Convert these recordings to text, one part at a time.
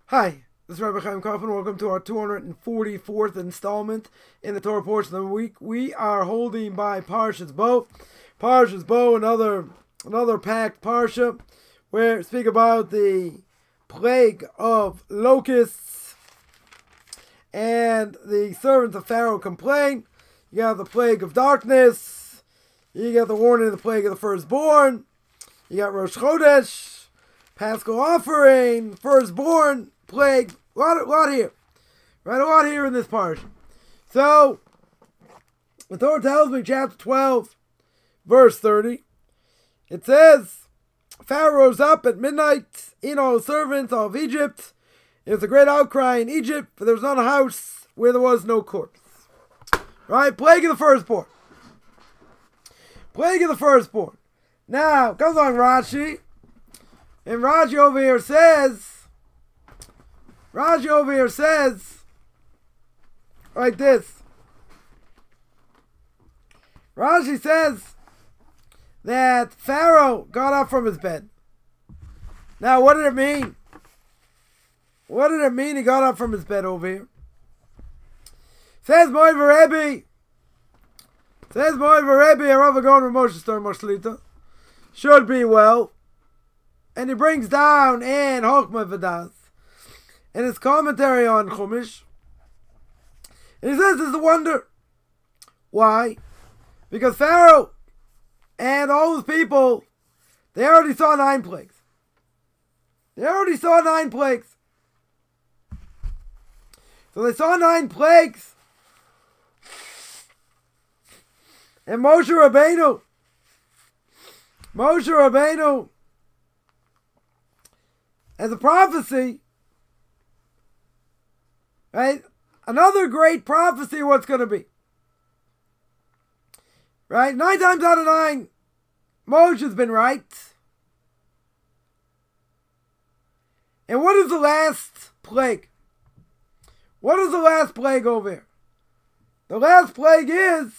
Hi, this is Rabbi Chaim Kaufman. Welcome to our 244th installment in the Torah portion of the week. We are holding by Parshas Bo. Parshas Bo, another packed parsha, where speak about the plague of locusts, and the servants of Pharaoh complain. You got the plague of darkness. You got the warning of the plague of the firstborn. You got Rosh Chodesh, Paschal offering, firstborn, plague, a lot here. Right, a lot here in this parsha. So, the Torah tells me, chapter 12, verse 30, it says, Pharaoh rose up at midnight, all the servants of Egypt. It was a great outcry in Egypt, for there was not a house where there was no corpse. Right, plague of the firstborn. Plague of the firstborn. Now, comes on Rashi, and Rashi over here says like this. Rashi says that Pharaoh got up from his bed. Now, what did it mean? What did it mean he got up from his bed over here? Says Moiv Rebbe, a Rav Gaon Moshe Stern Moshlita, should be well. And he brings down in Chokmah V'das, in his commentary on Chumash, and he says this is a wonder. Why? Because Pharaoh and all those people, they already saw 9 plagues. So they saw 9 plagues. And Moshe Rabbeinu, as a prophecy, right? Another great prophecy of what's going to be. Right? 9 times out of 9, Moshe's been right. And what is the last plague? What is the last plague over here? The last plague is,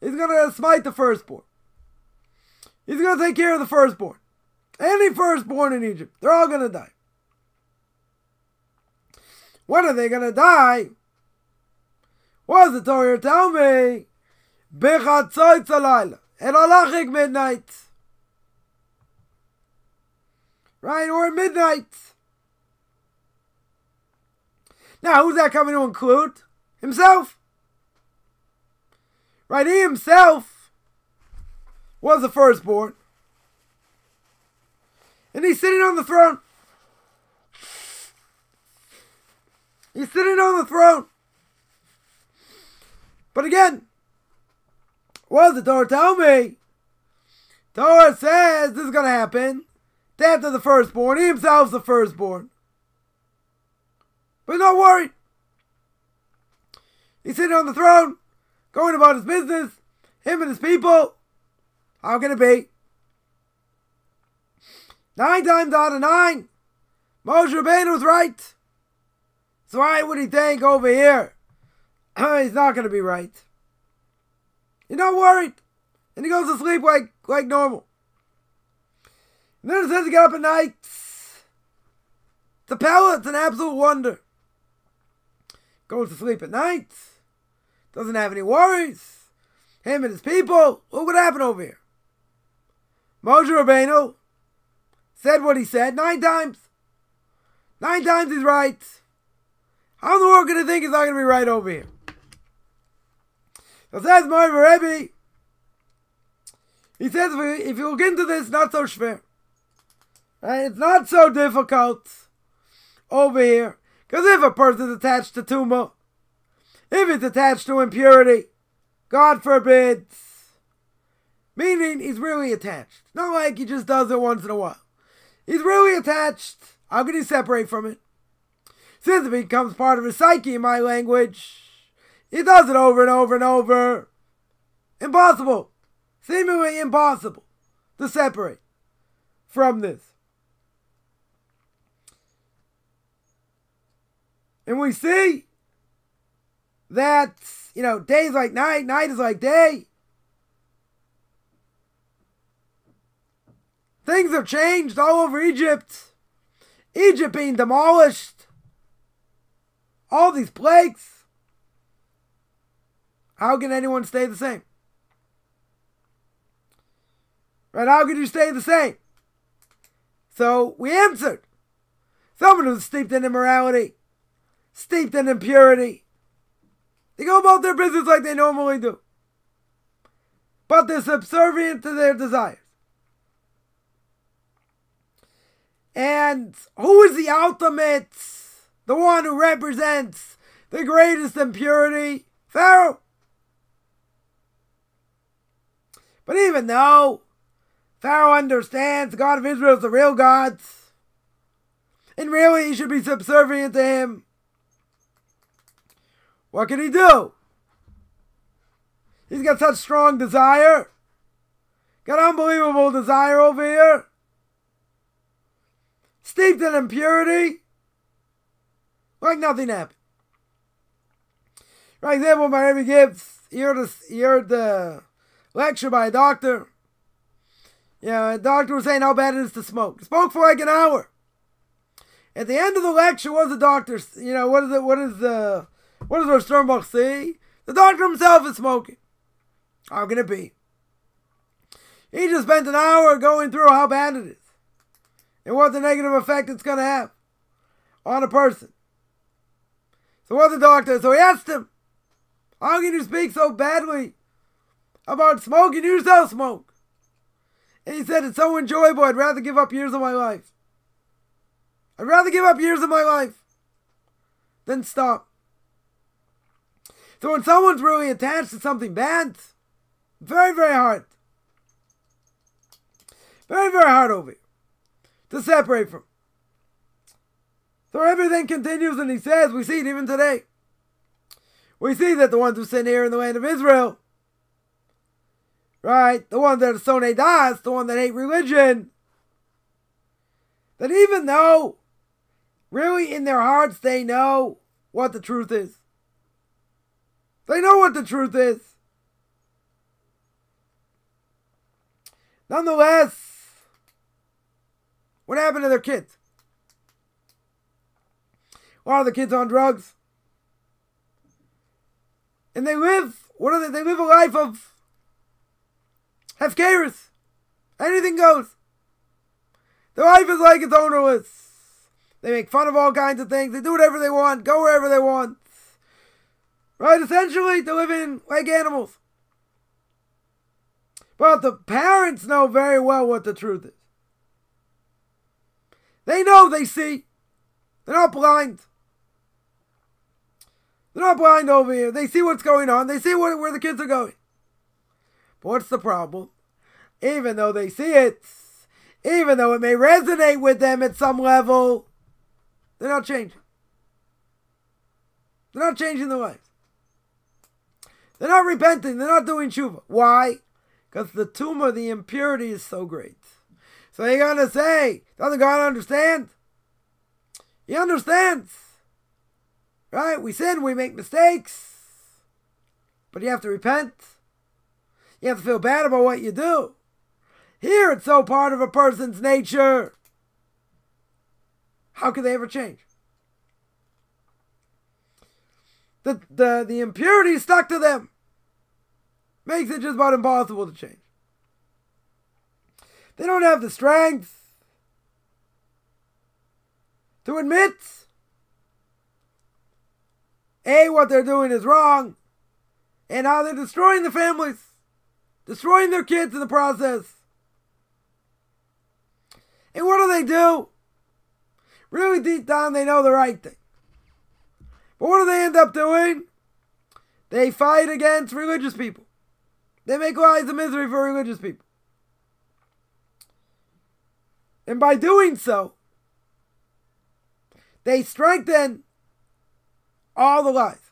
he's going to smite the firstborn. He's going to take care of the firstborn. Any firstborn in Egypt, they're all going to die. When are they going to die? What does the Torah tell me? B'chatzoytz halayla, at halachik midnight. Right, or at midnight. Now, who's that coming to include? Himself. Right, he himself was the firstborn. And he's sitting on the throne. But again, what does the Torah tell me? Torah says this is going to happen. After the firstborn, he himself's the firstborn. But not worried. He's sitting on the throne, going about his business, him and his people. How can it be? 9 times out of 9, Moshe Rabbeinu was right. So why would he think over here he's not going to be right? He's not worried. And he goes to sleep like normal. And then it says he got up at night. It's a pella. It's an absolute wonder. Goes to sleep at night. Doesn't have any worries. Him and his people. Look what happened over here. Moshe Rabbeinu said what he said 9 times. 9 times he's right. How in the world can he think he's not going to be right over here? So says Moiv Rebbe, he says if you look into this, not so schwer. Right? It's not so difficult over here. Because if a person's attached to tumah, if it's attached to impurity, God forbid, meaning he's really attached. Not like he just does it once in a while. He's really attached. How can he separate from it? Since it becomes part of his psyche, in my language, he does it over and over and over. Impossible. Seemingly impossible to separate from this. And we see that, day is like night, night is like day. Things have changed all over Egypt. Egypt being demolished, all these plagues. How can anyone stay the same? Right? How can you stay the same? So we answered. Someone who's steeped in immorality, steeped in impurity. They go about their business like they normally do. But they're subservient to their desires. And who is the ultimate, the one who represents the greatest impurity? Pharaoh. But even though Pharaoh understands the God of Israel is the real God, and really he should be subservient to him, what can he do? He's got such strong desire. Got unbelievable desire over here. Steeped in impurity. Like nothing happened. For example, my Rebbe gives, he heard the lecture by a doctor. A doctor was saying how bad it is to smoke. He spoke for like an hour. At the end of the lecture, what does the doctor, what does Rosh Sternbach say? The doctor himself is smoking. How can it be? He just spent an hour going through how bad it is and what the negative effect it's going to have on a person. So what the doctor, so he asked him, how can you speak so badly about smoking? You yourself smoke. And he said, it's so enjoyable, I'd rather give up years of my life. I'd rather give up years of my life than stop. So when someone's really attached to something bad, very, very hard. Very, very hard over here to separate from. So everything continues and he says, we see it even today. We see that the ones who sin here in the land of Israel, right, the ones that are sonei das, the ones that hate religion, that even though really in their hearts they know what the truth is. They know what the truth is. Nonetheless, what happened to their kids? A lot of the kids on drugs. And they live, they live a life of hefkerus. Anything goes. Their life is like it's ownerless. They make fun of all kinds of things. They do whatever they want, go wherever they want. Right? Essentially, they're living like animals. But the parents know very well what the truth is. They know, they see. They're not blind. They're not blind over here. They see what's going on. They see where the kids are going. But what's the problem? Even though they see it, even though it may resonate with them at some level, they're not changing. They're not changing their lives. They're not repenting. They're not doing tshuva. Why? Because the tumor, the impurity is so great. So you're going to say, doesn't God understand? He understands. Right? We sin, we make mistakes. But you have to repent. You have to feel bad about what you do. Here it's so part of a person's nature. How could they ever change? The impurity stuck to them. Makes it just about impossible to change. They don't have the strength to admit A, what they're doing is wrong, and how they're destroying the families, destroying their kids in the process. And what do? Really deep down, they know the right thing. But what do they end up doing? They fight against religious people. They make lives of misery for religious people. And by doing so, they strengthen all the lies.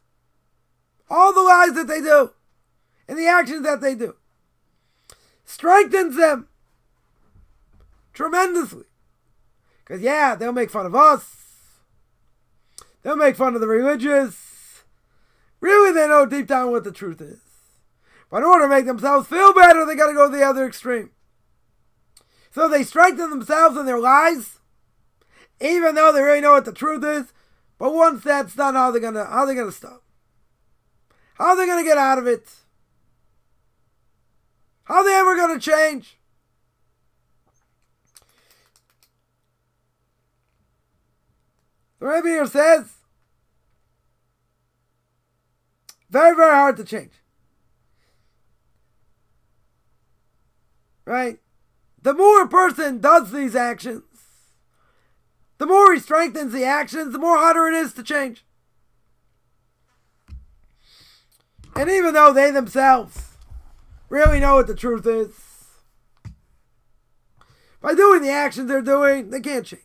All the lies that they do. And the actions that they do. Strengthens them tremendously. Because they'll make fun of us. They'll make fun of the religious. Really, they know deep down what the truth is. But in order to make themselves feel better, they got to go to the other extreme. So they strengthen themselves in their lies even though they really know what the truth is. But once that's done, how are they gonna stop? How are they gonna get out of it? How are they ever gonna change? The Rebbe here says, very, very hard to change. Right? The more a person does these actions, the more he strengthens the actions, the more harder it is to change. And even though they themselves really know what the truth is, by doing the actions they're doing, they can't change.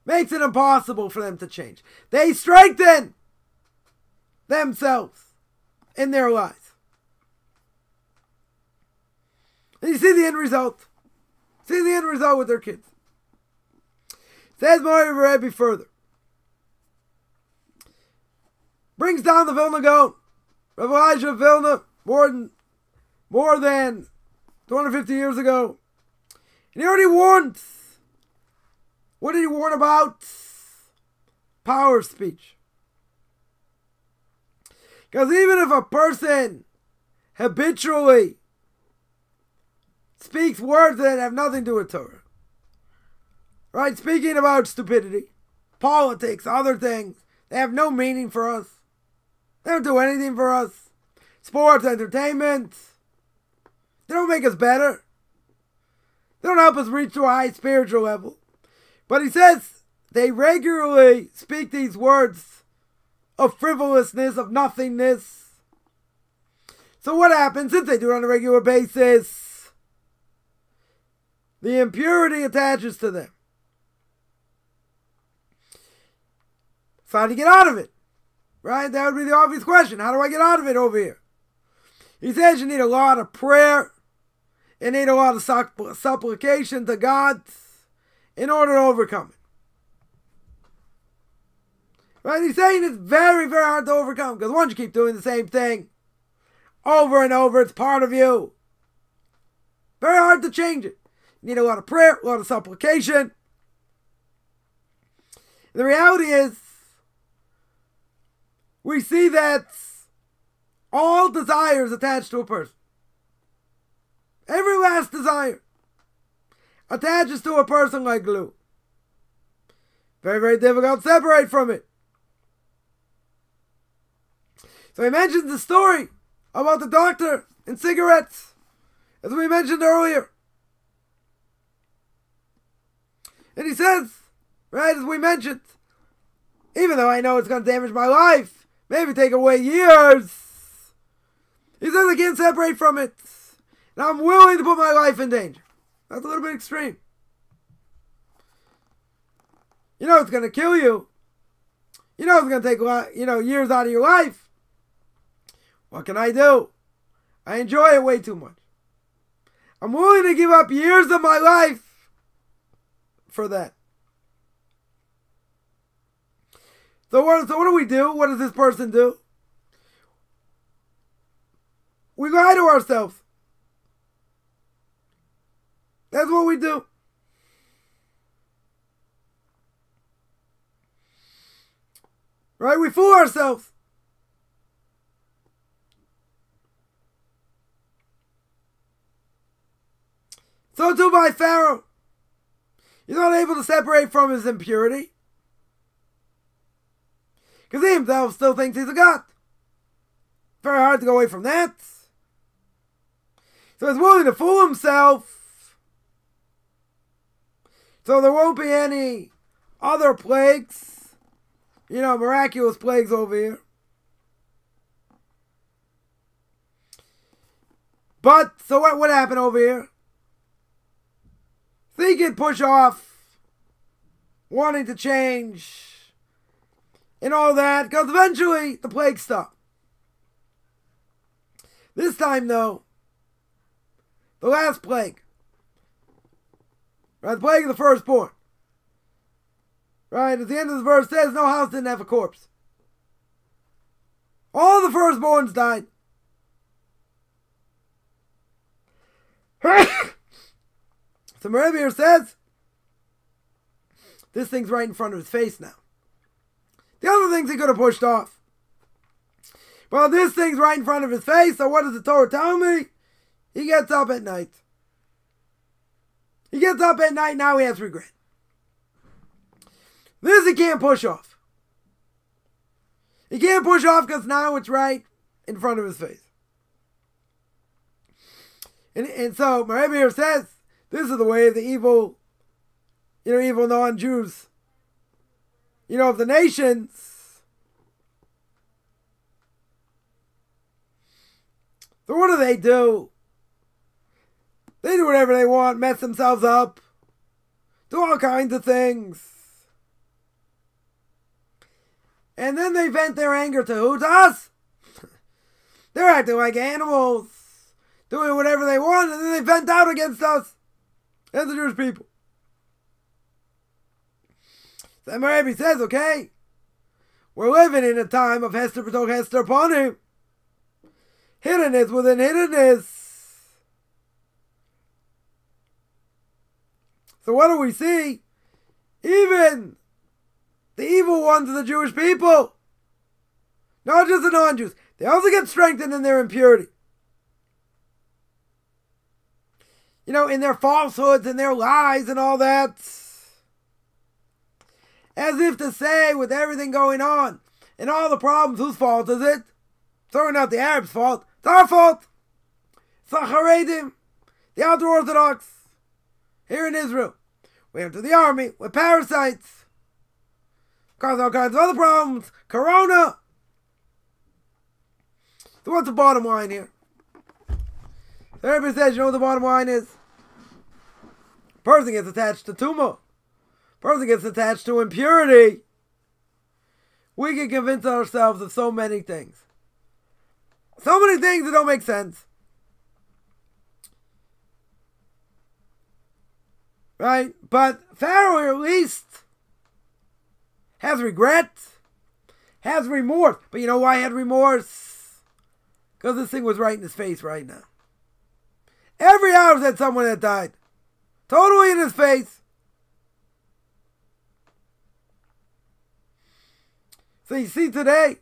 Makes it impossible for them to change. They strengthen themselves in their lives. And you see the end result. See the end result with their kids. Says Mori Rebbe further. Brings down the Vilna Gaon. Rabbi Elijah of Vilna, more than 250 years ago. And he already warned. What did he warn about? Power of speech. Because even if a person habitually speaks words that have nothing to do with Torah, right? Speaking about stupidity, politics, other things, they have no meaning for us. They don't do anything for us. Sports, entertainment, they don't make us better. They don't help us reach to a high spiritual level. But he says they regularly speak these words of frivolousness, of nothingness. So what happens if they do it on a regular basis? The impurity attaches to them. So how do you get out of it? Right? That would be the obvious question. How do I get out of it over here? He says you need a lot of prayer. You need a lot of supplication to God in order to overcome it. Right? He's saying it's very, very hard to overcome because once you keep doing the same thing over and over, it's part of you. Very hard to change it. You need a lot of prayer, a lot of supplication. The reality is, we see that all desires attached to a person. Every last desire attaches to a person like glue. Very, very difficult to separate from it. So he mentions the story about the doctor and cigarettes, as we mentioned earlier. And he says, right, as we mentioned, even though I know it's going to damage my life, maybe take away years, he says I can't separate from it. And I'm willing to put my life in danger. That's a little bit extreme. You know it's going to kill you. You know it's going to take years out of your life. What can I do? I enjoy it way too much. I'm willing to give up years of my life for that. So what do we do? What does this person do? We lie to ourselves. That's what we do. Right? We fool ourselves. So too by Pharaoh. He's not able to separate from his impurity. Because he himself still thinks he's a god. Very hard to go away from that. So he's willing to fool himself. So there won't be any other plagues. Miraculous plagues over here. But, so what happened over here? So he could push off wanting to change and all that, because eventually the plague stopped. This time, though, the last plague, right, the plague of the firstborn, right, at the end of the verse says, no house didn't have a corpse. All the firstborns died. So Rebbe here says, this thing's right in front of his face now. The other things he could have pushed off. Well, this thing's right in front of his face, so what does the Torah tell me? He gets up at night. He gets up at night, now he has regret. This he can't push off. He can't push off because now it's right in front of his face. And so, my Rebbe here says, this is the way of the evil, evil non-Jews, of the nations. So what do? They do whatever they want, mess themselves up, do all kinds of things. And then they vent their anger to who? To us. They're acting like animals, doing whatever they want, and then they vent out against us as the Jewish people. So Rebbe says, okay, we're living in a time of Hester B'toch Hester Panim. Hiddenness within hiddenness. So what do we see? Even the evil ones of the Jewish people, not just the non-Jews, they also get strengthened in their impurity. In their falsehoods and their lies and all that. As if to say, with everything going on and all the problems, whose fault is it? Certainly not the Arabs' fault. It's our fault. It's the Haredim, the ultra-Orthodox, here in Israel. We enter the army with parasites. Cause all kinds of other problems. Corona. So what's the bottom line here? Everybody says, you know what the bottom line is? Person gets attached to tumah. Person gets attached to impurity. We can convince ourselves of so many things. So many things that don't make sense. Right? But Pharaoh at least has regret, has remorse. But you know why he had remorse? Because this thing was right in his face right now. Every hour had someone that died. Totally in his face. So you see today,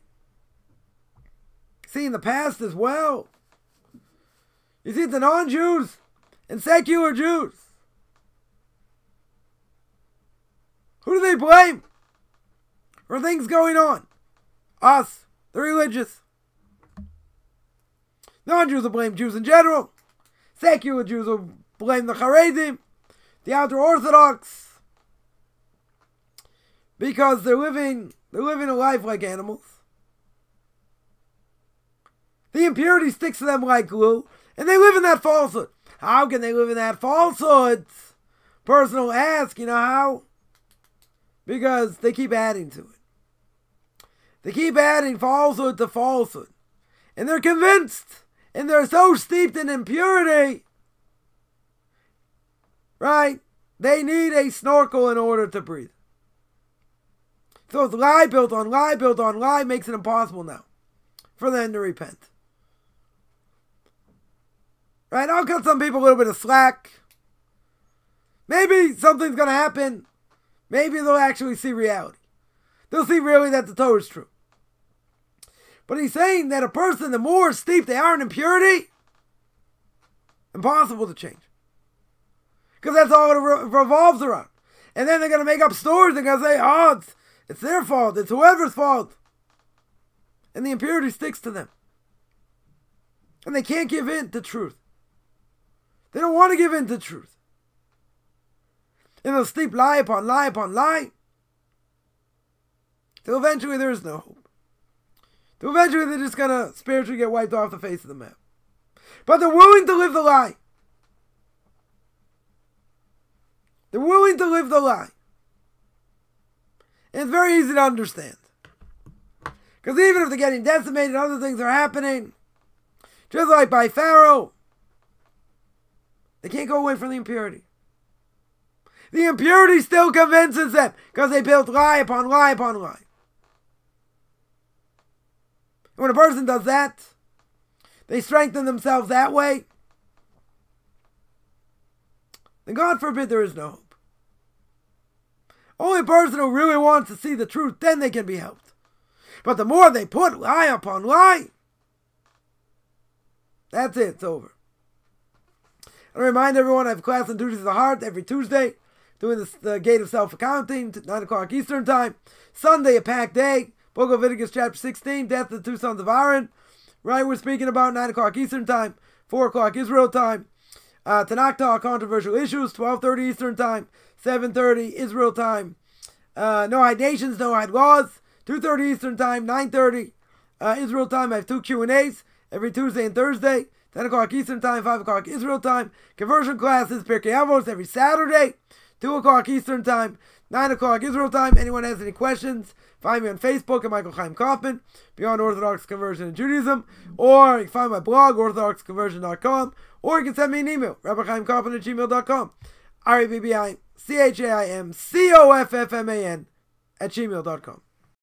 see in the past as well, you see the non-Jews and secular Jews. Who do they blame for things going on? Us, the religious. Non-Jews will blame Jews in general. Secular Jews will blame the Haredim, the ultra-Orthodox, because they're living a life like animals. The impurity sticks to them like glue, and they live in that falsehood. How can they live in that falsehood? Person will ask, how? Because they keep adding to it. They keep adding falsehood to falsehood. And they're convinced, and they're so steeped in impurity, right? They need a snorkel in order to breathe. So it's lie built on lie built on lie, makes it impossible now for them to repent. Right? I'll cut some people a little bit of slack. Maybe something's going to happen. Maybe they'll actually see reality. They'll see really that the Torah is true. But he's saying that a person, the more steeped they are in impurity, impossible to change. Because that's all it revolves around. And then they're going to make up stories. They're going to say, oh, it's their fault. It's whoever's fault. And the impurity sticks to them. And they can't give in to truth. They don't want to give in to truth. And they'll steep lie upon lie upon lie. Till eventually there is no hope. Till eventually they're just going to spiritually get wiped off the face of the map. But they're willing to live the lie. They're willing to live the lie. And it's very easy to understand. Because even if they're getting decimated, other things are happening. Just like by Pharaoh. They can't go away from the impurity. The impurity still convinces them. Because they built lie upon lie upon lie. And when a person does that, they strengthen themselves that way, then God forbid there is no hope. Only a person who really wants to see the truth, then they can be helped. But the more they put lie upon lie, that's it, it's over. I remind everyone I have class on duties of the heart every Tuesday, doing the gate of self-accounting, 9 o'clock Eastern Time. Sunday, a packed day, Book of Leviticus chapter 16, death of the two sons of Aaron. Right, we're speaking about 9 o'clock Eastern Time, 4 o'clock Israel Time. Tanakh talk, controversial issues, 12:30 Eastern Time, 7:30 Israel Time. No-hide nations, no-hide laws, 2:30 Eastern Time, 9:30 Israel Time. I have 2 Q&As every Tuesday and Thursday, 10 o'clock Eastern Time, 5 o'clock Israel Time. Conversion classes, Pirkei Avos, every Saturday, 2 o'clock Eastern Time, 9 o'clock Israel Time. Anyone has any questions, find me on Facebook at Michael Chaim Kaufman, Beyond Orthodox Conversion and Judaism, or you can find my blog, orthodoxconversion.com, or you can send me an email, rabbichaimkaufman@gmail.com, RABBICHAIMCOFFMAN @gmail.com.